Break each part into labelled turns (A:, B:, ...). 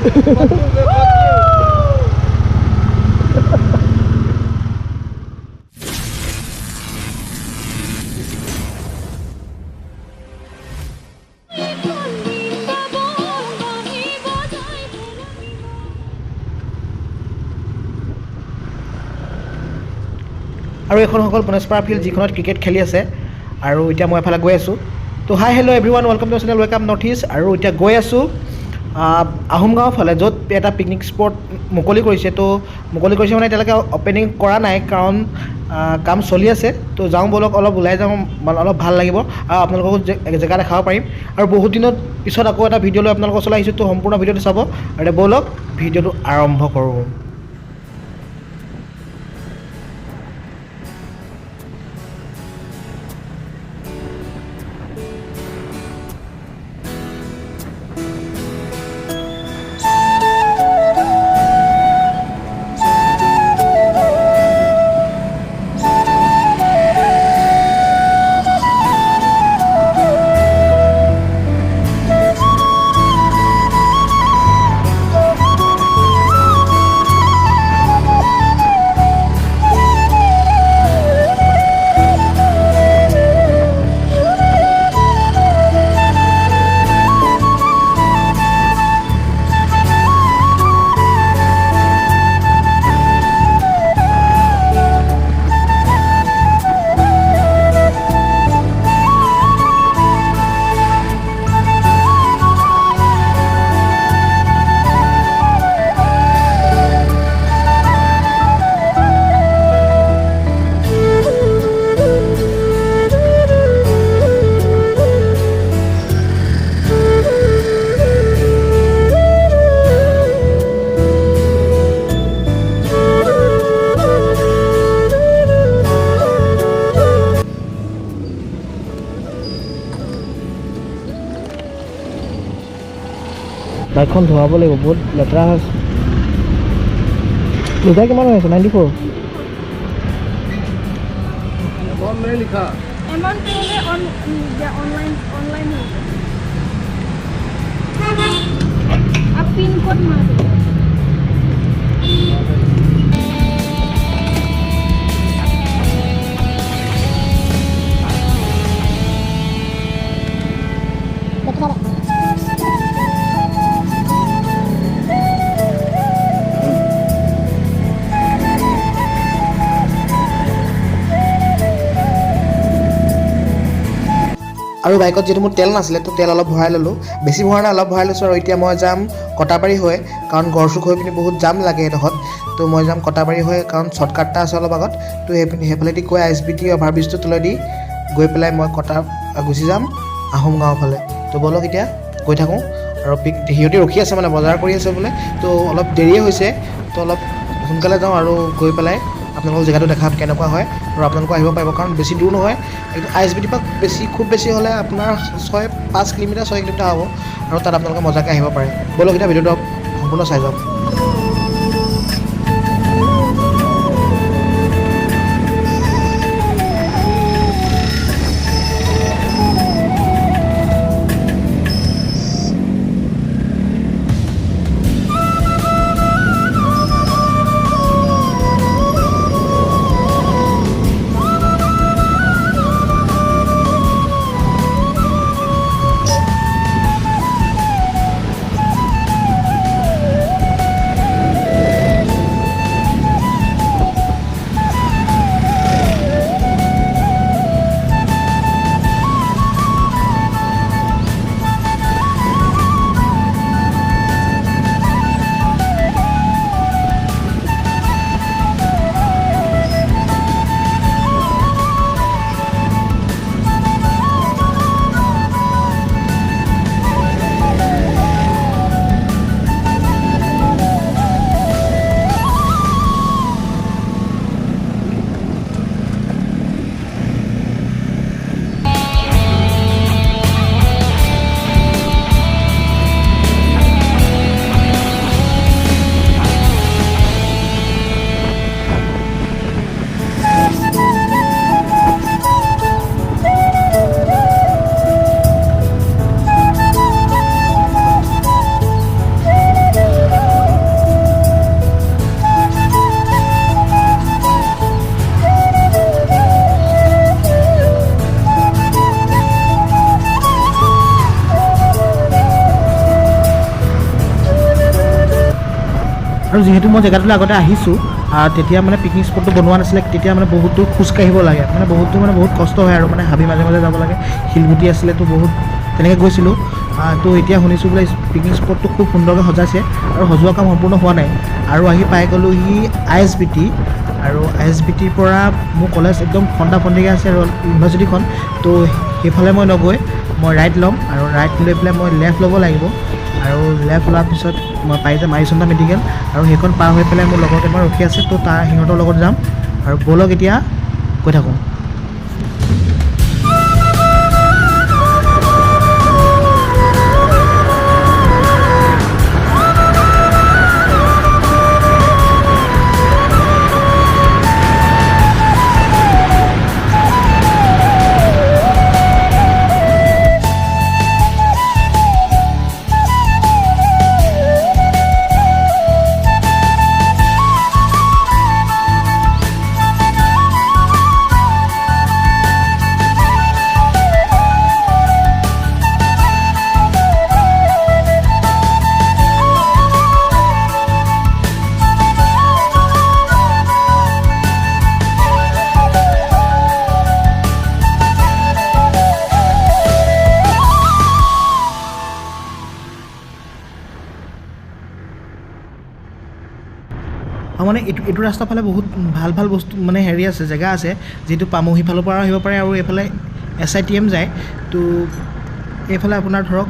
A: আৰু এখন হ'ল বনেশপাৰা ফিল্ড যিখনত ক্ৰিকেট খেলি আছে আৰু এতিয়া মই এফালে গৈ আছোঁ তো hi hello' everyone welcome to channel welcome north east আৰু এতিয়া গৈ আছোঁ আহোম গাঁৱৰ ফালে য'ত এটা পিকনিক স্পট মুকলি কৰিছে তো মুকলি কৰিছে মানে এতিয়ালৈকে অপেনিং কৰা নাই কাৰণ কাম চলি আছে তো যাওঁ ব'লক অলপ ওলাই যাওঁ অলপ ভাল লাগিব আৰু আপোনালোককো জেগা দেখাব পাৰিম আৰু বহুত দিনৰ পিছত আকৌ এটা ভিডিঅ' লৈ আপোনালোকৰ ওচৰলৈ আহিছোঁ তো সম্পূৰ্ণ ভিডিঅ'টো চাব আৰু এতিয়া ব'লক ভিডিঅ'টো আৰম্ভ কৰোঁ বাইকখন ধোৱাব লাগিব বহুত লেতেৰা হৈছে লিটাৰ কিমান হৈ আছে 94
B: लिखा
C: अमाउंट ऑनलाइन आप पिन कोड मार दो
A: আৰু বাইকত যেটো মোৰ তেল নাছিলে তো তেল অলপ ভৰাই ল'লোঁ বেছি ভৰা নাই অলপ ভৰাই লৈছোঁ আৰু এতিয়া মই যাম কটাবাৰী হৈ কাৰণ গড়চুক হৈ পিনি বহুত জাম লাগে এডোখৰত তো মই যাম কটাবাৰী হৈ কাৰণ শ্বৰ্টকাট এটা আছে অলপ আগত তো সেইফালেদি গৈ ISBT অভাৰব্ৰিজটো তলেদি গৈ পেলাই মই গুচি যাম আহোম গাঁৱৰ ফালে তো ব'লক এতিয়া গৈ থাকোঁ আৰু সিহঁতে ৰখি আছে মানে বজাৰ কৰি আছে বোলে তো অলপ দেৰিয়ে হৈছে তো অলপ সোনকালে যাওঁ আৰু গৈ পেলাই আপোনালোকক জেগাটো দেখাম কেনেকুৱা হয় আৰু আপোনালোক আহিব পাৰিব কাৰণ বেছি দূৰ নহয় ISBT পৰা খুব বেছি হ'লে আপোনাৰ 5 কিলোমিটাৰ 6 কিলোমিটাৰ হ'ব আৰু তাত আপোনালোকে মজাকৈ আহিব পাৰে ব'লক এতিয়া ভিডিঅ'টো সম্পূৰ্ণ চাই যাওক আৰু যিহেতু মই জেগাটোলৈ আগতে আহিছোঁ তেতিয়া মানে পিকনিক স্পটটো বনোৱা নাছিলে তেতিয়া মানে বহুত দূৰ খোজকাঢ়িব লাগে মানে বহুত কষ্ট হয় আৰু মানে হাবি মাজে মাজে যাব লাগে শিলগুটি আছিলে তো বহুত তেনেকৈ গৈছিলোঁ তো এতিয়া শুনিছোঁ বোলে পিকনিক স্পটটো খুব সুন্দৰকৈ সজাইছে আৰু সজোৱা কাম সম্পূৰ্ণ হোৱা নাই আৰু আহি পাই গ'লোহি ISBT আৰু ISBTৰ পৰা মোৰ কলেজ একদম ফন্দা ফন্দিকৈ আছে ইউনিভাৰ্চিটিখন তো সেইফালে মই নগৈ মই ৰাইট ল'ম আৰু ৰাইট লৈ পেলাই মই লেফ্ট ল'ব লাগিব আৰু লেফ্ট লোৱাৰ পিছত মই পাই যাম মাইচন্না মেডিকেল আৰু সেইখন পাৰ হৈ পেলাই মোৰ লগৰ কেইটামান ৰখি আছে তো তাৰ সিহঁতৰ লগত যাম আৰু ব'লক এতিয়া গৈ থাকোঁ আৰু মানে এইটো ৰাস্তাৰ ফালে বহুত ভাল বস্তু মানে হেৰি আছে জেগা আছে যিটো পামহি ফালৰ পৰা আহিব পাৰে আৰু এইফালে SITM যায় তো এইফালে আপোনাৰ ধৰক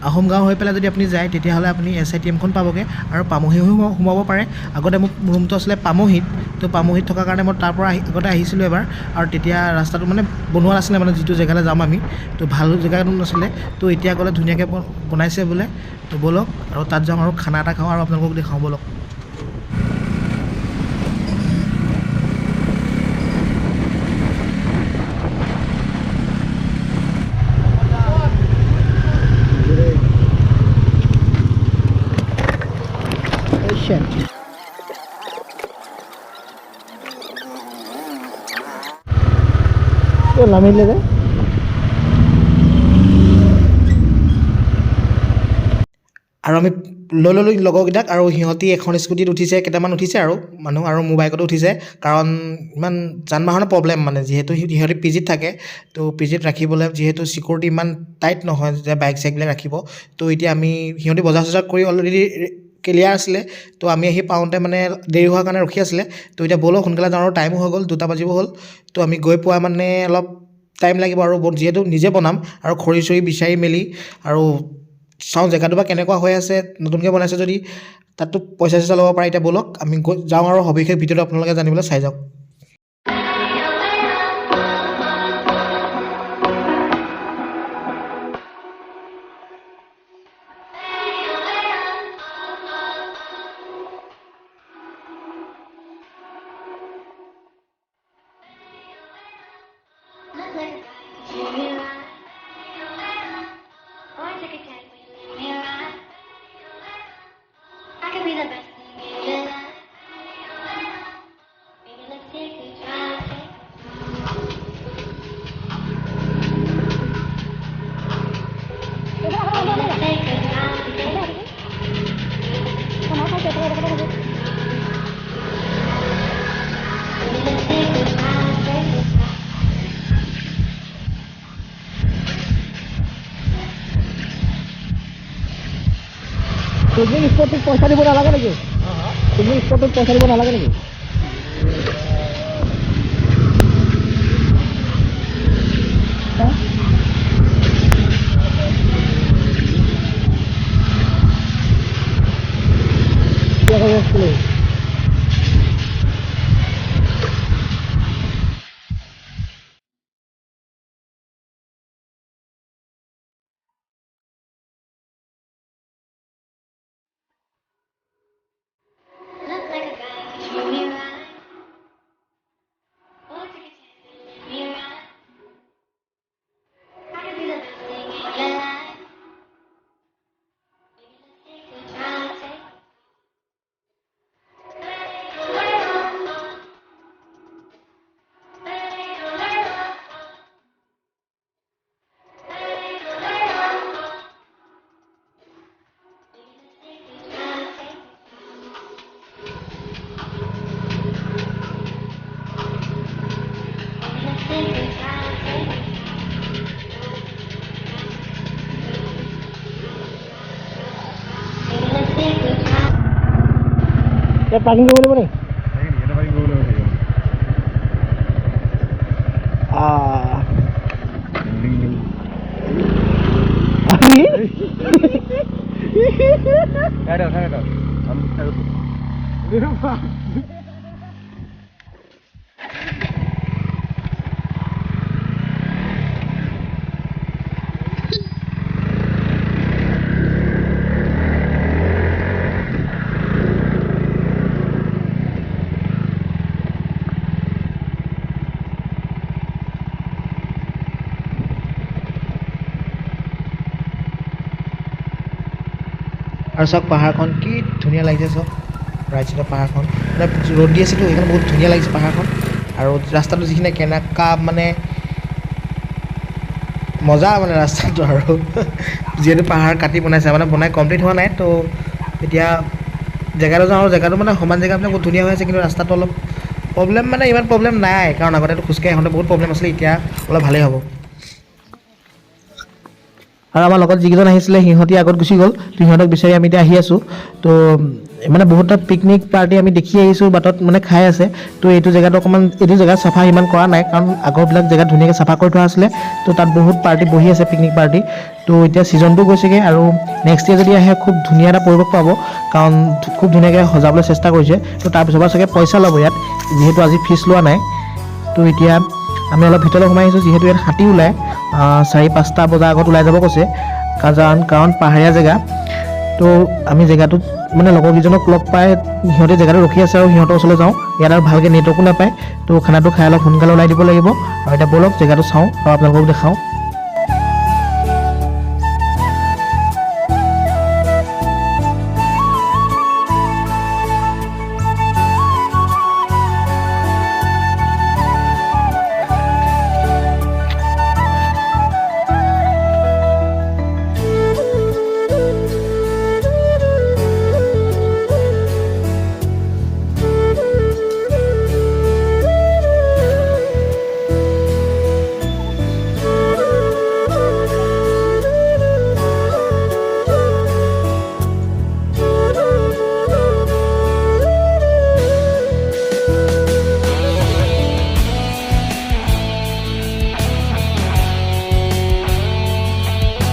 A: আহোম গাঁও হৈ পেলাই যদি আপুনি যায় তেতিয়াহ'লে আপুনি SITMখন পাবগৈ আৰু পামহি সোমাব পাৰে আগতে মোৰ ৰুমটো আছিলে পামহিত তো পামহিত থকাৰ কাৰণে মই তাৰ পৰা আগতে আহিছিলোঁ এবাৰ আৰু তেতিয়া ৰাস্তাটো মানে বনোৱা নাছিলে মানে যিটো জেগালৈ যাম আমি তো ভাল জেগাটো নাছিলে তো এতিয়া গ'লে ধুনীয়াকৈ বনাইছে বোলে তো ব'লক আৰু তাত যাওঁ আৰু খানা এটা খাওঁ আৰু আপোনালোকক দেখাওঁ ব'লক নামিলে যে আৰু আমি লৈ ল'লোঁ লগৰকেইটাক আৰু সিহঁতি এখন স্কুটিত উঠিছে কেইটামান উঠিছে আৰু মানুহ আৰু মোৰ বাইকতো উঠিছে কাৰণ ইমান যান বাহনৰ প্ৰব্লেম মানে যিহেতু সিহঁতি PGত থাকে তো PGত ৰাখিবলৈ যিহেতু চিকিউৰিটি ইমান টাইট নহয় যে বাইক চাইকবিলাক ৰাখিব তো এতিয়া আমি সিহঁতি বজাৰ চজাৰ কৰি অলৰেডি ক্লিয়াৰ আছিলে তো আমি আহি পাওঁতে মানে দেৰি হোৱাৰ কাৰণে ৰখি আছিলে তো এতিয়া ব'লক সোনকালে যাওঁ আৰু টাইমো হৈ গ'ল 2টা বাজিব হ'ল তো আমি গৈ পোৱা মানে অলপ টাইম লাগিব আৰু যিহেতু নিজে বনাম আৰু খৰি চৰি বিচাৰি মেলি আৰু চাওঁ জেগাটো বা কেনেকুৱা হৈ আছে নতুনকৈ বনাইছে যদি তাততো পইচা চইচা ল'ব পাৰে এতিয়া ব'লক আমি যাওঁ আৰু সবিশেষ ভিডিঅ'টো আপোনালোকে জানিবলৈ চাই যাওক পিকনিক স্পটটোত পইচা দিব নালাগে নেকি পিকনিক স্পটটোত পইচা দিব নালাগে নেকি
C: Look like a guy,
A: ইয়াত পাৰ্কিং কৰিব লাগিব নেকি? আৰু চাওক পাহাৰখন কি ধুনীয়া লাগিছে চাওক ৰাইট চাইডৰ পাহাৰখন মানে ৰ'দ দি আছেতো সেইকাৰণে বহুত ধুনীয়া লাগিছে পাহাৰখন আৰু ৰাস্তাটো যিখিনি কেনেকুৱা মানে মজা মানে ৰাস্তাটো আৰু যিহেতু পাহাৰ কাটি বনাইছে মানে বনাই কমপ্লিট হোৱা নাই তো এতিয়া জেগাটো যাওঁ আৰু জেগাটো মানে সমান জেগাবিলাক বহুত ধুনীয়া হৈ আছে কিন্তু ৰাস্তাটো অলপ প্ৰব্লেম মানে ইমান প্ৰব্লেম নাই কাৰণ আগতেতো খোজকাঢ়ি আহোঁতে বহুত প্ৰব্লেম আছিলে এতিয়া অলপ ভালেই হ'ব আৰু আমাৰ লগত যিকেইজন আহিছিলে সিহঁতি আগত গুচি গ'ল তো সিহঁতক বিচাৰি আমি এতিয়া আহি আছোঁ তো মানে বহুত তাত পিকনিক পাৰ্টি আমি দেখি আহিছোঁ বাটত মানে খাই আছে তো এইটো জেগাটো অকণমান এইটো জেগাত চাফা ইমান কৰা নাই কাৰণ আগৰবিলাক জেগাত ধুনীয়াকৈ চাফা কৰি থোৱা আছিলে তো তাত বহুত পাৰ্টি বহি আছে পিকনিক পাৰ্টি তো এতিয়া ছিজনটো গৈছেগৈ আৰু নেক্সট ইয়েৰ যদি আহে খুব ধুনীয়া এটা পৰিৱেশ পাব কাৰণ খুব ধুনীয়াকৈ সজাবলৈ চেষ্টা কৰিছে তো তাৰপিছৰ পৰা চাগে পইচা ল'ব ইয়াত যিহেতু আজি ফিজ লোৱা নাই তো এতিয়া আমি অলপ ভিতৰলৈ সোমাই আহিছোঁ যিহেতু ইয়াত হাতী ওলায় 4-5টা বজাৰ আগত ওলাই যাব কৈছে কাৰণ পাহাৰীয়া জেগা তো আমি জেগাটোত মানে লগৰকেইজনক লগ পাই সিহঁতে জেগাটো ৰখি আছে আৰু সিহঁতৰ ওচৰলৈ যাওঁ ইয়াত আৰু ভালকৈ নেটৱৰ্কো নাপায় তো খানাটো খাই অলপ সোনকালে ওলাই দিব লাগিব আৰু এতিয়া ব'লক জেগাটো চাওঁ আৰু আপোনালোকক দেখাওঁ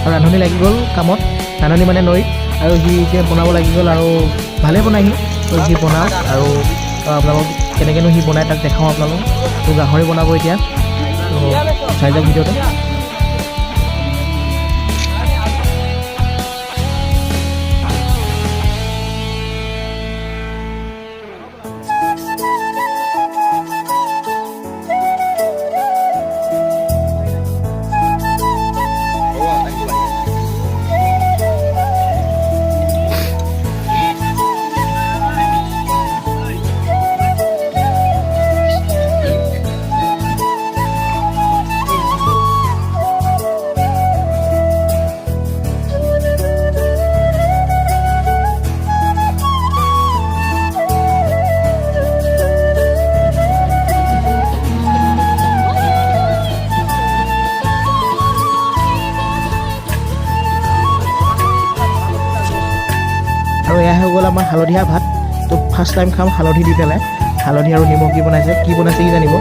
A: আৰু ৰান্ধনি লাগি গ'ল কামত ৰান্ধনি মানে নৈত আৰু সি এতিয়া বনাব লাগি গ'ল আৰু ভালেই বনাই তো সি বনাওক আৰু আপোনালোকক কেনেকৈনো সি বনাই তাক দেখাওঁ আপোনালোকক তো গাহৰি বনাব এতিয়া তো চাই যাওক ভিডিঅ'টো আৰু এয়া হৈ গ'ল আমাৰ হালধীয়া ভাত তো ফাৰ্ষ্ট টাইম খাম হালধি দি পেলাই হালধি আৰু নিমখ দি বনাইছে কি বনাইছে কি জানিব